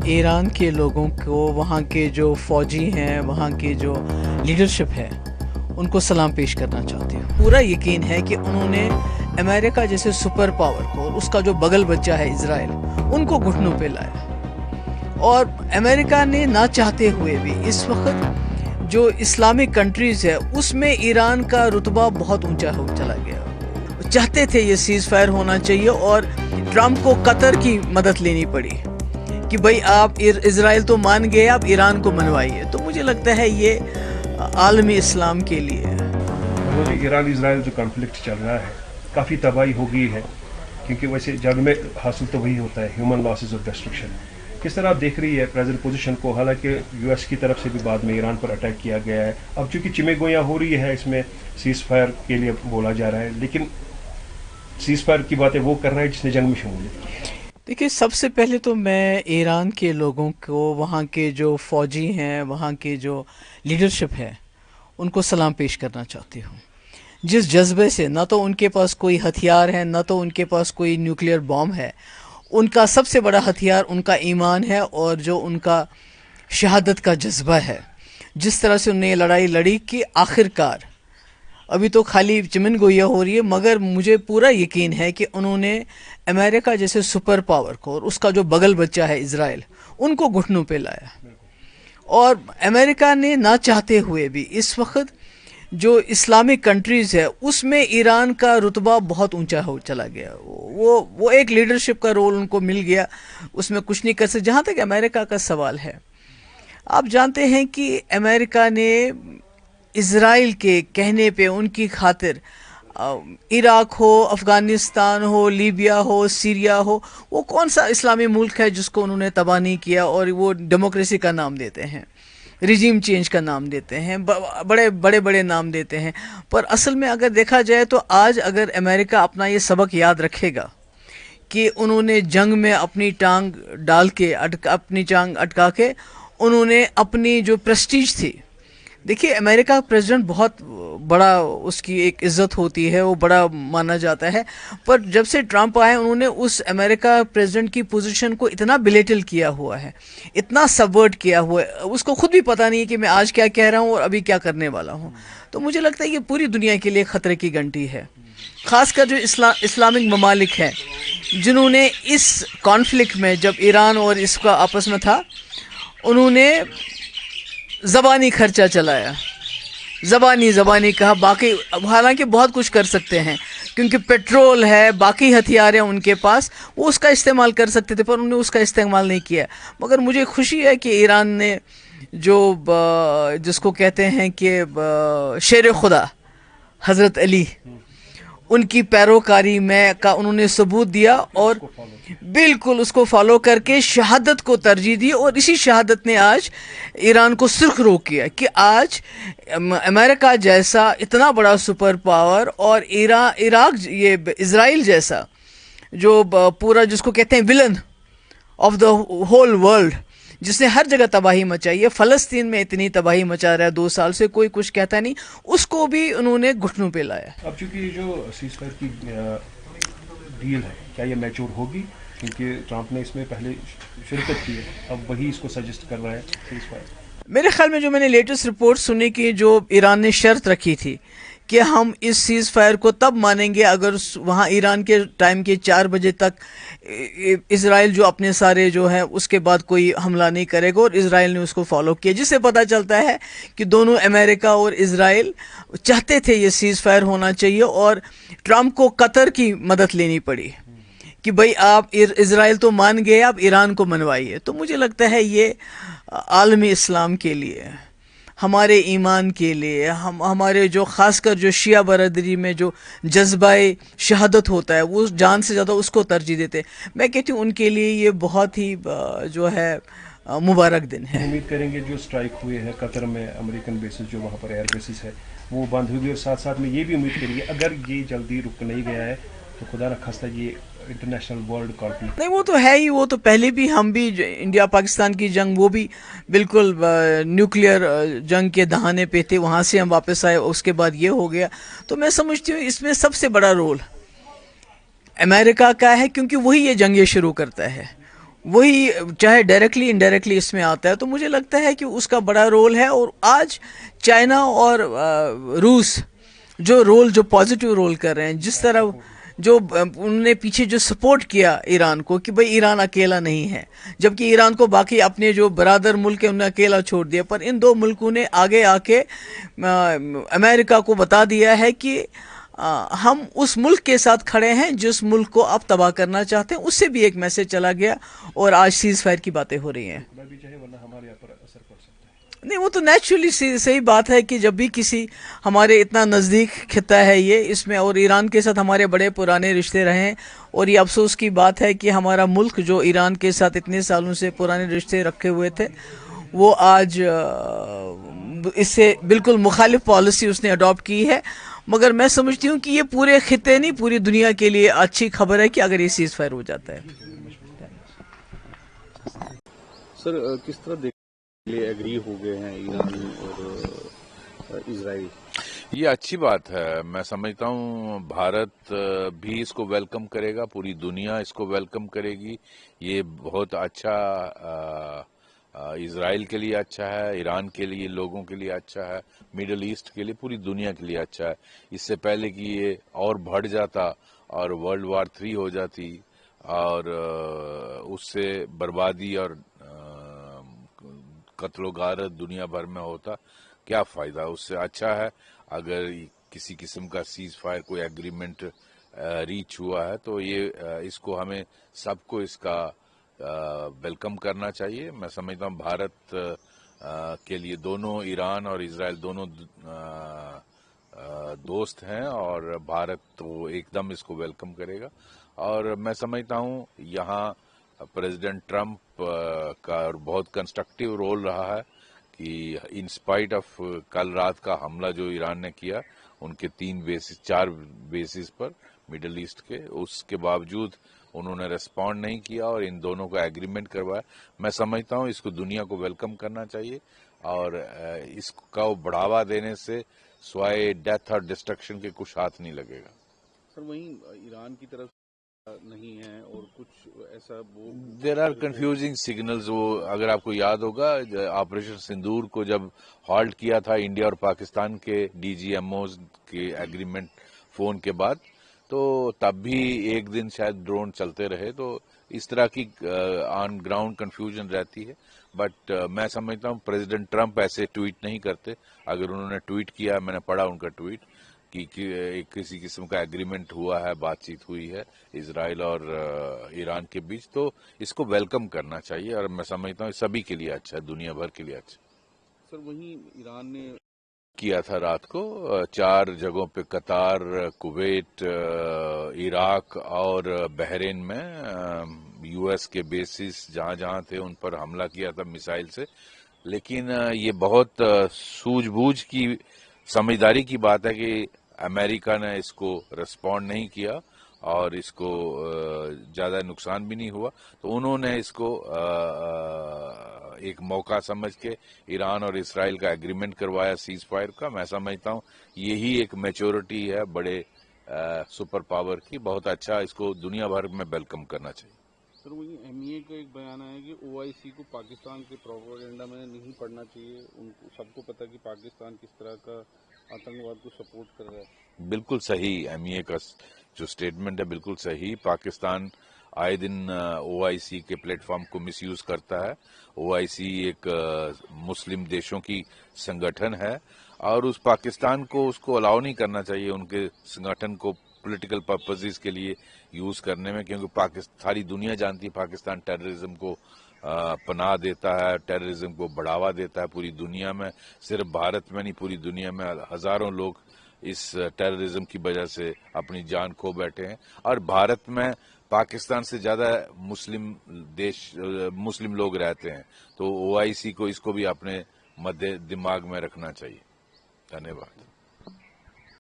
ایران کے لوگوں کو وہاں کے جو فوجی ہیں، وہاں کے جو لیڈرشپ ہے، ان کو سلام پیش کرنا چاہتی ہوں۔ پورا یقین ہے کہ انہوں نے امریکہ جیسے سپر پاور کو اور اس کا جو بغل بچہ ہے اسرائیل، ان کو گھٹنوں پہ لایا، اور امریکہ نے نہ چاہتے ہوئے بھی اس وقت جو اسلامک کنٹریز ہے اس میں ایران کا رتبہ بہت اونچا ہو چلا گیا۔ چاہتے تھے یہ سیز فائر ہونا چاہیے، اور ٹرمپ کو قطر کی مدد لینی پڑی کہ بھئی آپ اسرائیل تو مان گئے، آپ ایران کو منوائیے۔ تو مجھے لگتا ہے یہ عالمی اسلام کے لیے ہے۔ وہ جو ایران اسرائیل جو کانفلکٹ چل رہا ہے، کافی تباہی ہو گئی ہے، کیونکہ ویسے جنگ میں حاصل تو وہی ہوتا ہے، ہیومن لاسز اور ڈسٹرکشن۔ کس طرح آپ دیکھ رہی ہے پریزنٹ پوزیشن کو؟ حالانکہ یو ایس کی طرف سے بھی بعد میں ایران پر اٹیک کیا گیا ہے، اب چونکہ چمے گویاں ہو رہی ہے، اس میں سیز فائر کے لیے بولا جا رہا ہے، لیکن سیز فائر کی باتیں وہ کر رہا ہے جس نے جنگ میں شمولیت کی۔ دیکھیے، سب سے پہلے تو میں ایران کے لوگوں کو، وہاں کے جو فوجی ہیں، وہاں کے جو لیڈرشپ ہے، ان کو سلام پیش کرنا چاہتی ہوں۔ جس جذبے سے، نہ تو ان کے پاس کوئی ہتھیار ہے، نہ تو ان کے پاس کوئی نیوکلیئر بام ہے، ان کا سب سے بڑا ہتھیار ان کا ایمان ہے، اور جو ان کا شہادت کا جذبہ ہے۔ جس طرح سے انہوں نے یہ لڑائی لڑی کہ آخر کار، ابھی تو خالی چمن گویا ہو رہی ہے، مگر مجھے پورا یقین ہے کہ انہوں نے امریکہ جیسے سپر پاور کو اور اس کا جو بغل بچہ ہے اسرائیل، ان کو گھٹنوں پہ لایا، اور امریکہ نے نہ چاہتے ہوئے بھی اس وقت جو اسلامک کنٹریز ہے اس میں ایران کا رتبہ بہت اونچا ہو چلا گیا۔ وہ ایک لیڈرشپ کا رول ان کو مل گیا، اس میں کچھ نہیں کر سکتے۔ جہاں تک امریکہ کا سوال ہے، آپ جانتے ہیں کہ امریکہ نے اسرائیل کے کہنے پہ، ان کی خاطر، عراق ہو، افغانستان ہو، لیبیا ہو، سیریا ہو، وہ کون سا اسلامی ملک ہے جس کو انہوں نے تباہ نہیں کیا، اور وہ ڈیموکریسی کا نام دیتے ہیں، رجیم چینج کا نام دیتے ہیں، بڑے نام دیتے ہیں، پر اصل میں اگر دیکھا جائے تو آج اگر امریکہ اپنا یہ سبق یاد رکھے گا کہ انہوں نے جنگ میں اپنی ٹانگ ڈال کے، اپنی ٹانگ اٹکا کے، انہوں نے اپنی جو پریسٹیج تھی، دیکھیے امریکہ کا پریزیڈنٹ بہت بڑا، اس کی ایک عزت ہوتی ہے، وہ بڑا مانا جاتا ہے، پر جب سے ٹرمپ آئے انہوں نے اس امریکہ پریزیڈنٹ کی پوزیشن کو اتنا بلیٹل کیا ہوا ہے، اتنا سبورٹ کیا ہوا ہے، اس کو خود بھی پتہ نہیں کہ میں آج کیا کہہ رہا ہوں اور ابھی کیا کرنے والا ہوں۔ تو مجھے لگتا ہے یہ پوری دنیا کے لیے خطرے کی گھنٹی ہے، خاص کر جو اسلامک ممالک ہیں جنہوں نے اس کانفلکٹ میں، جب ایران اور اس کا آپس میں تھا، انہوں نے زبانی خرچہ چلایا، زبانی کہا، باقی حالانکہ بہت کچھ کر سکتے ہیں کیونکہ پیٹرول ہے، باقی ہتھیار ہیں ان کے پاس، وہ اس کا استعمال کر سکتے تھے، پر انہوں نے اس کا استعمال نہیں کیا۔ مگر مجھے خوشی ہے کہ ایران نے جو جس کو کہتے ہیں کہ شیر خدا حضرت علی، ان کی پیروکاری میں کا انہوں نے ثبوت دیا، اور بالکل اس کو فالو کر کے شہادت کو ترجیح دی، اور اسی شہادت نے آج ایران کو سرخ رو کیا کہ آج امریکہ جیسا اتنا بڑا سپر پاور، اور عراق، یہ اسرائیل جیسا جو پورا جس کو کہتے ہیں ولن آف دا ہول ورلڈ، جس نے ہر جگہ تباہی مچائی ہے، فلسطین میں اتنی تباہی مچا رہا ہے 2 سال سے، کوئی کچھ کہتا نہیں، اس کو بھی انہوں نے گھٹنوں پہ لایا۔ اب چونکہ جو سیز فائر کی ڈیل ہے، کیا یہ میچور ہوگی؟ کیونکہ ٹرمپ نے اس میں پہلے شرکت کی ہے، اب وہی اس کو سجیسٹ کر رہا ہے سیز فائر۔ میرے خیال میں جو میں نے لیٹسٹ رپورٹ سنی کہ جو ایران نے شرط رکھی تھی کہ ہم اس سیز فائر کو تب مانیں گے اگر وہاں ایران کے ٹائم کے 4 بجے تک اسرائیل جو اپنے سارے جو ہیں اس کے بعد کوئی حملہ نہیں کرے گا، اور اسرائیل نے اس کو فالو کیا، جس سے پتہ چلتا ہے کہ دونوں امریکہ اور اسرائیل چاہتے تھے یہ سیز فائر ہونا چاہیے، اور ٹرمپ کو قطر کی مدد لینی پڑی کہ بھئی آپ اسرائیل تو مان گئے، آپ ایران کو منوائیے۔ تو مجھے لگتا ہے یہ عالمی اسلام کے لیے، ہمارے ایمان کے لیے، ہمارے جو خاص کر جو شیعہ برادری میں جو جذبہ شہادت ہوتا ہے، وہ جان سے زیادہ اس کو ترجیح دیتے۔ میں کہتی ہوں ان کے لیے یہ بہت ہی جو ہے مبارک دن ہے۔ امید کریں گے جو اسٹرائک ہوئے ہیں قطر میں، امریکن بیسز جو وہاں پر ایئر بیسز ہے، وہ بند ہوگی، اور ساتھ ساتھ میں یہ بھی امید کریں گے اگر یہ جلدی رک نہیں گیا ہے تو خدا نہ خواستہ یہ انٹرنیشنل ورلڈ کانفلکٹ۔ نہیں، وہ تو ہے ہی، وہ تو پہلے بھی ہم بھی انڈیا پاکستان کی جنگ، وہ بھی بالکل نیوکلیئر جنگ کے دہانے پہ تھے، وہاں سے ہم واپس آئے، اس کے بعد یہ ہو گیا۔ تو میں سمجھتی ہوں اس میں سب سے بڑا رول امریکہ کا ہے، کیونکہ وہی یہ جنگیں شروع کرتا ہے، وہی چاہے ڈائریکٹلی انڈائریکٹلی اس میں آتا ہے، تو مجھے لگتا ہے کہ اس کا بڑا رول ہے. اور آج چائنا اور روس جو پازیٹیو رول کر رہے ہیں، جس طرح جو انہوں نے پیچھے جو سپورٹ کیا ایران کو کہ بھئی ایران اکیلا نہیں ہے، جبکہ ایران کو باقی اپنے جو برادر ملک ہیں انہوں نے اکیلا چھوڑ دیا، پر ان دو ملکوں نے آگے آ کے امریکہ کو بتا دیا ہے کہ ہم اس ملک کے ساتھ کھڑے ہیں جس ملک کو آپ تباہ کرنا چاہتے ہیں. اس سے بھی ایک میسج چلا گیا اور آج سیز فائر کی باتیں ہو رہی ہیں. خدا بھی چاہے ورنہ ہمارے یہاں پر اثر پڑ سکتا ہے. نہیں، وہ تو نیچرلی صحیح بات ہے کہ جب بھی کسی ہمارے اتنا نزدیک خطہ ہے یہ، اس میں اور ایران کے ساتھ ہمارے بڑے پرانے رشتے رہے ہیں، اور یہ افسوس کی بات ہے کہ ہمارا ملک جو ایران کے ساتھ اتنے سالوں سے پرانے رشتے رکھے ہوئے تھے، وہ آج اس سے بالکل مخالف پالیسی اس نے اڈاپٹ کی ہے. مگر میں سمجھتی ہوں کہ یہ پورے خطے نہیں، پوری دنیا کے لیے اچھی خبر ہے کہ اگر یہ سیز فائر ہو جاتا ہے. سر کس طرح دیکھنے ایگری ہو گئے ہیں ایران اور اسرائیل؟ یہ اچھی بات ہے. میں سمجھتا ہوں بھارت بھی اس کو ویلکم کرے گا، پوری دنیا اس کو ویلکم کرے گی. یہ بہت اچھا اسرائیل کے لیے اچھا ہے، ایران کے لیے، لوگوں کے لیے اچھا ہے، میڈل ایسٹ کے لیے، پوری دنیا کے لیے اچھا ہے. اس سے پہلے کہ یہ اور بڑھ جاتا اور ورلڈ وار 3 ہو جاتی اور اس سے بربادی اور قتل و غارت دنیا بھر میں ہوتا، کیا فائدہ؟ اس سے اچھا ہے اگر کسی قسم کا سیز فائر کوئی ایگریمنٹ ریچ ہوا ہے تو یہ اس کو ہمیں سب کو اس کا ویلکم کرنا چاہیے. میں سمجھتا ہوں بھارت کے لیے دونوں ایران اور اسرائیل دونوں دوست ہیں اور بھارت تو ایک دم اس کو ویلکم کرے گا. اور میں سمجھتا ہوں یہاں پریزیڈنٹ ٹرمپ کا بہت کنسٹرکٹیو رول رہا ہے کہ ان اسپائٹ آف کل رات کا حملہ جو ایران نے کیا ان کے 4 بیسز پر مڈل ایسٹ کے، اس کے باوجود انہوں نے ریسپونڈ نہیں کیا اور ان دونوں کا ایگریمنٹ کروایا. میں سمجھتا ہوں اس کو دنیا کو ویلکم کرنا چاہیے اور اس کا بڑھاوا دینے سے سوائے ڈیتھ اور ڈسٹرکشن کے کچھ ہاتھ نہیں لگے گا. سر وہیں ایران کی طرف نہیں ہے اور کچھ ایسا وہ دیر آر کنفیوزنگ سگنلز. وہ اگر آپ کو یاد ہوگا آپریشن سندور کو جب ہالٹ کیا تھا انڈیا اور پاکستان کے ڈی جی ایم اوز کے ایگریمنٹ فون کے بعد، تو تب بھی ایک دن شاید ڈرون چلتے رہے. تو اس طرح کی آن گراؤنڈ کنفیوژن رہتی ہے. بٹ میں سمجھتا ہوں پریزیڈنٹ ٹرمپ ایسے ٹویٹ نہیں کرتے. اگر انہوں نے ٹویٹ کیا، میں نے پڑھا ان کا ٹویٹ کہ کسی قسم کا ایگریمنٹ ہوا ہے، بات چیت ہوئی ہے اسرائیل اور ایران کے بیچ، تو اس کو ویلکم کرنا چاہیے اور میں سمجھتا ہوں سبھی کے لیے اچھا ہے، دنیا بھر کے لیے اچھا. سر وہیں ایران نے کیا تھا رات کو 4 جگہوں پہ، قطر، کویت، عراق اور بحرین میں یو ایس کے بیسز جہاں جہاں تھے ان پر حملہ کیا تھا میزائل سے. لیکن یہ بہت سوجھ بوجھ کی سمجھداری کی بات ہے کہ امریکہ نے اس کو ریسپونڈ نہیں کیا اور اس کو زیادہ نقصان بھی نہیں ہوا. تو انہوں نے اس کو ایک موقع سمجھ کے ایران اور اسرائیل کا ایگریمنٹ کروایا سیز فائر کا. میں سمجھتا ہوں یہی ایک میچورٹی ہے بڑے سپر پاور کی. بہت اچھا، اس کو دنیا بھر میں ویلکم کرنا چاہیے. سر وہی ایم ای اے کا ایک بیان ہے کہ او آئی سی کو پاکستان کے پروپیگنڈا میں نہیں پڑھنا چاہیے. ان کو سب کو پتہ کہ پاکستان کس طرح کا آتنکواد کو سپورٹ کر رہا ہے. بالکل صحیح، ایم ای اے کا جو اسٹیٹمنٹ ہے بالکل صحیح. پاکستان آئے دن او آئی سی کے پلیٹ فارم کو مس یوز کرتا ہے. او آئی سی ایک مسلم دیشوں کی سنگٹھن ہے اور اس پاکستان کو اس کو الاؤ نہیں کرنا چاہیے ان کے سنگٹھن کو پولیٹیکل پرپزز کے لیے یوز کرنے میں، کیونکہ ساری دنیا جانتی ہے پاکستان ٹیررزم کو پناہ دیتا ہے، ٹیررزم کو بڑھاوا دیتا ہے پوری دنیا میں. صرف بھارت میں نہیں، پوری دنیا میں ہزاروں لوگ اس ٹیررزم کی وجہ سے اپنی جان کھو بیٹھے ہیں. اور بھارت میں پاکستان سے زیادہ مسلم لوگ رہتے ہیں. تو او آئی سی کو اس کو بھی اپنے مد دماغ میں رکھنا چاہیے. دھنیہ واد.